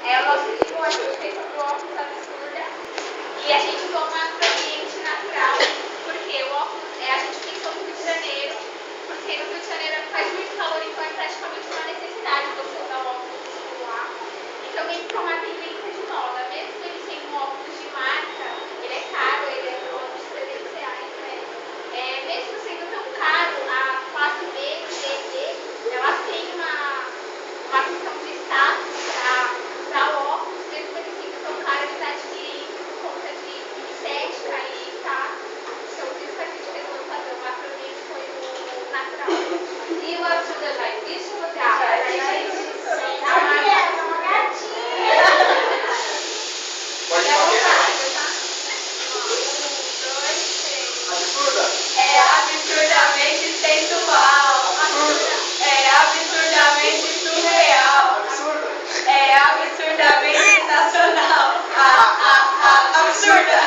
É o nosso livro, a gente fez sobre o óculos absurda. E a gente usou um ambiente natural, porque o óculos, a gente pensou no Rio de Janeiro, porque no Rio de Janeiro faz muito calor, então é praticamente uma necessidade você usar o óculos lá. Então ele ficou uma tendência de moda, mesmo ele sendo um óculos de marca, ele é caro, ele é por volta de R$ 300, né? Mesmo sendo tão caro, a classe B, C, D, elas têm uma questão de status para usar o óculos, mesmo ele sendo tão caro, eles adquirem por conta de estética e status. Então, por isso que a gente resolveu fazer o macroambiente foi o natural. E o absurdo já existe? Você Já existe? é uma gatinha. Pode É fazer. vontade, tá? 1, 2, 3. Absurda. É absurdamente sensual. É absurdamente surreal. Absurda. É absurdamente sensacional. Absurda.